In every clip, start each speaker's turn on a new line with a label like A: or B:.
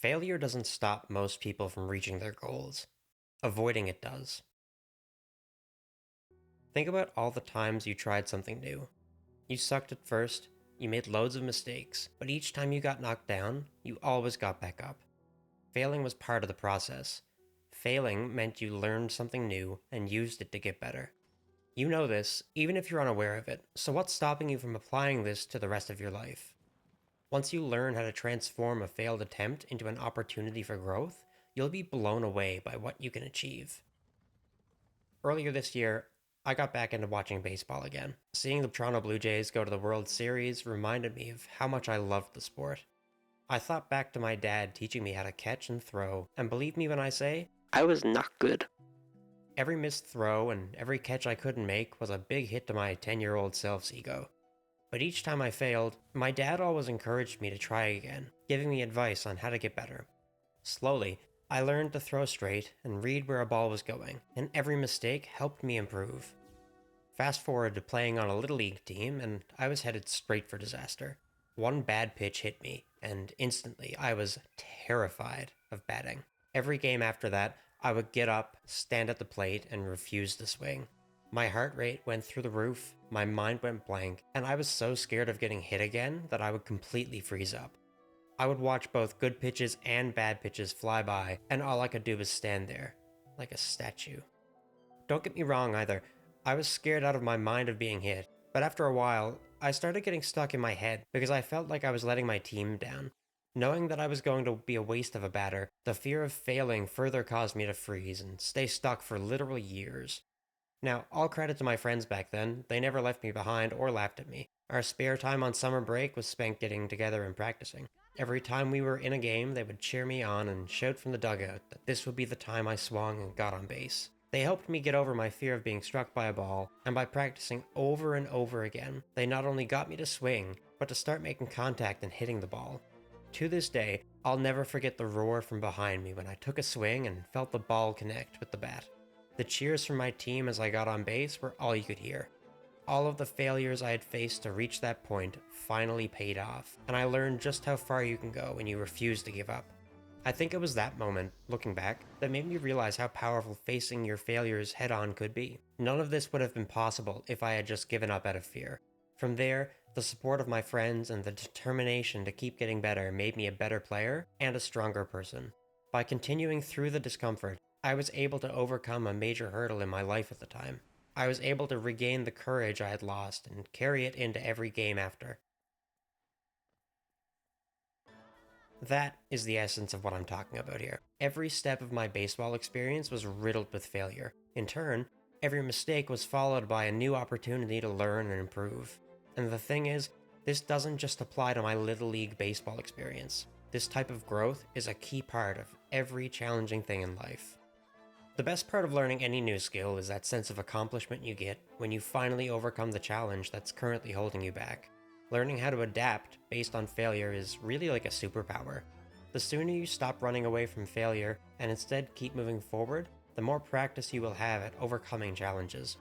A: Failure doesn't stop most people from reaching their goals. Avoiding it does. Think about all the times you tried something new. You sucked at first, you made loads of mistakes, but each time you got knocked down, you always got back up. Failing was part of the process. Failing meant you learned something new and used it to get better. You know this, even if you're unaware of it, so what's stopping you from applying this to the rest of your life? Once you learn how to transform a failed attempt into an opportunity for growth, you'll be blown away by what you can achieve. Earlier this year, I got back into watching baseball again. Seeing the Toronto Blue Jays go to the World Series reminded me of how much I loved the sport. I thought back to my dad teaching me how to catch and throw, and believe me when I say, I was not good. Every missed throw and every catch I couldn't make was a big hit to my 10-year-old self's ego. But each time I failed, my dad always encouraged me to try again, giving me advice on how to get better. Slowly, I learned to throw straight and read where a ball was going, and every mistake helped me improve. Fast forward to playing on a Little League team, and I was headed straight for disaster. One bad pitch hit me, and instantly I was terrified of batting. Every game after that, I would get up, stand at the plate, and refuse to swing. My heart rate went through the roof, my mind went blank, and I was so scared of getting hit again that I would completely freeze up. I would watch both good pitches and bad pitches fly by, and all I could do was stand there, like a statue. Don't get me wrong either, I was scared out of my mind of being hit, but after a while, I started getting stuck in my head because I felt like I was letting my team down. Knowing that I was going to be a waste of a batter, the fear of failing further caused me to freeze and stay stuck for literal years. Now, all credit to my friends back then, they never left me behind or laughed at me. Our spare time on summer break was spent getting together and practicing. Every time we were in a game, they would cheer me on and shout from the dugout that this would be the time I swung and got on base. They helped me get over my fear of being struck by a ball, and by practicing over and over again, they not only got me to swing, but to start making contact and hitting the ball. To this day, I'll never forget the roar from behind me when I took a swing and felt the ball connect with the bat. The cheers from my team as I got on base were all you could hear. All of the failures I had faced to reach that point finally paid off, and I learned just how far you can go when you refuse to give up. I think it was that moment, looking back, that made me realize how powerful facing your failures head on could be. None of this would have been possible if I had just given up out of fear. From there, the support of my friends and the determination to keep getting better made me a better player and a stronger person. By continuing through the discomfort, I was able to overcome a major hurdle in my life at the time. I was able to regain the courage I had lost and carry it into every game after. That is the essence of what I'm talking about here. Every step of my baseball experience was riddled with failure. In turn, every mistake was followed by a new opportunity to learn and improve. And the thing is, this doesn't just apply to my Little League baseball experience. This type of growth is a key part of every challenging thing in life. The best part of learning any new skill is that sense of accomplishment you get when you finally overcome the challenge that's currently holding you back. Learning how to adapt based on failure is really like a superpower. The sooner you stop running away from failure and instead keep moving forward, the more practice you will have at overcoming challenges.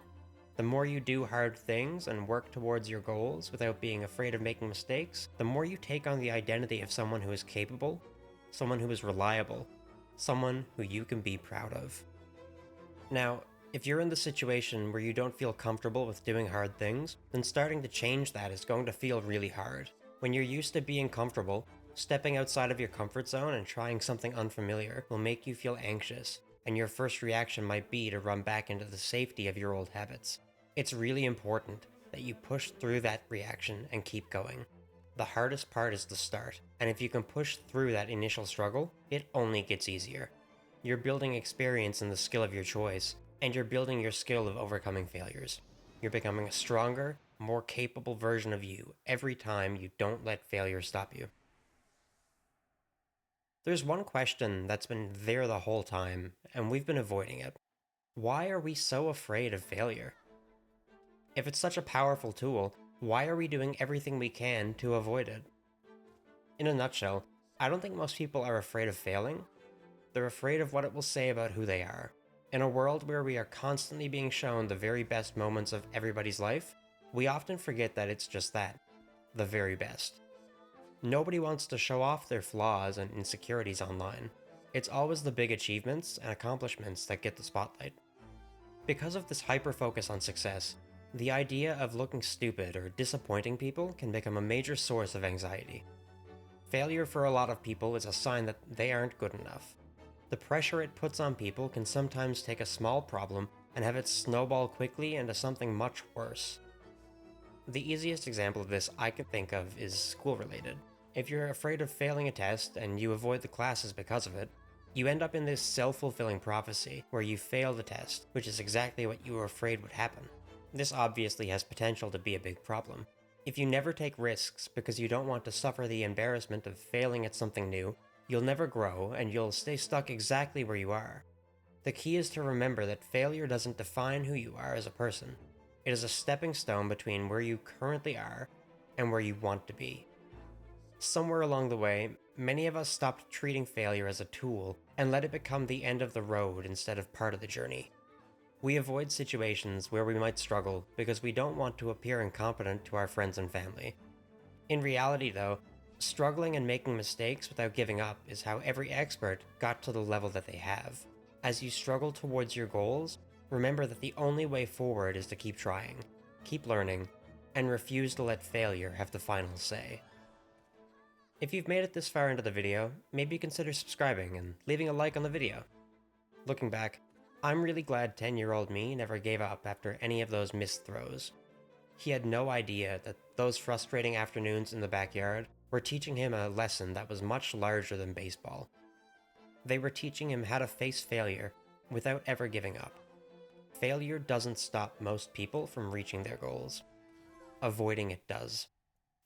A: The more you do hard things and work towards your goals without being afraid of making mistakes, the more you take on the identity of someone who is capable, someone who is reliable, someone who you can be proud of. Now, if you're in the situation where you don't feel comfortable with doing hard things, then starting to change that is going to feel really hard. When you're used to being comfortable, stepping outside of your comfort zone and trying something unfamiliar will make you feel anxious, and your first reaction might be to run back into the safety of your old habits. It's really important that you push through that reaction and keep going. The hardest part is the start, and if you can push through that initial struggle, it only gets easier. You're building experience in the skill of your choice, and you're building your skill of overcoming failures. You're becoming a stronger, more capable version of you every time you don't let failure stop you. There's one question that's been there the whole time, and we've been avoiding it. Why are we so afraid of failure? If it's such a powerful tool, why are we doing everything we can to avoid it? In a nutshell, I don't think most people are afraid of failing. They're afraid of what it will say about who they are. In a world where we are constantly being shown the very best moments of everybody's life, we often forget that it's just that, the very best. Nobody wants to show off their flaws and insecurities online. It's always the big achievements and accomplishments that get the spotlight. Because of this hyper-focus on success, the idea of looking stupid or disappointing people can become a major source of anxiety. Failure for a lot of people is a sign that they aren't good enough. The pressure it puts on people can sometimes take a small problem and have it snowball quickly into something much worse. The easiest example of this I can think of is school-related. If you're afraid of failing a test and you avoid the classes because of it, you end up in this self-fulfilling prophecy where you fail the test, which is exactly what you were afraid would happen. This obviously has potential to be a big problem. If you never take risks because you don't want to suffer the embarrassment of failing at something new, you'll never grow and you'll stay stuck exactly where you are. The key is to remember that failure doesn't define who you are as a person. It is a stepping stone between where you currently are and where you want to be. Somewhere along the way, many of us stopped treating failure as a tool and let it become the end of the road instead of part of the journey. We avoid situations where we might struggle because we don't want to appear incompetent to our friends and family. In reality, though, struggling and making mistakes without giving up is how every expert got to the level that they have. As you struggle towards your goals, remember that the only way forward is to keep trying, keep learning, and refuse to let failure have the final say. If you've made it this far into the video, maybe consider subscribing and leaving a like on the video. Looking back, I'm really glad 10-year-old me never gave up after any of those missed throws. He had no idea that those frustrating afternoons in the backyard were teaching him a lesson that was much larger than baseball. They were teaching him how to face failure without ever giving up. Failure doesn't stop most people from reaching their goals. Avoiding it does.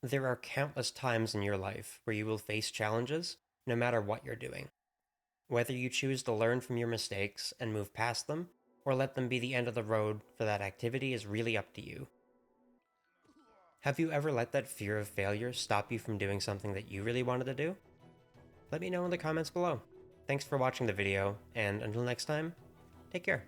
A: There are countless times in your life where you will face challenges, no matter what you're doing. Whether you choose to learn from your mistakes and move past them, or let them be the end of the road for that activity is really up to you. Have you ever let that fear of failure stop you from doing something that you really wanted to do? Let me know in the comments below. Thanks for watching the video, and until next time, take care.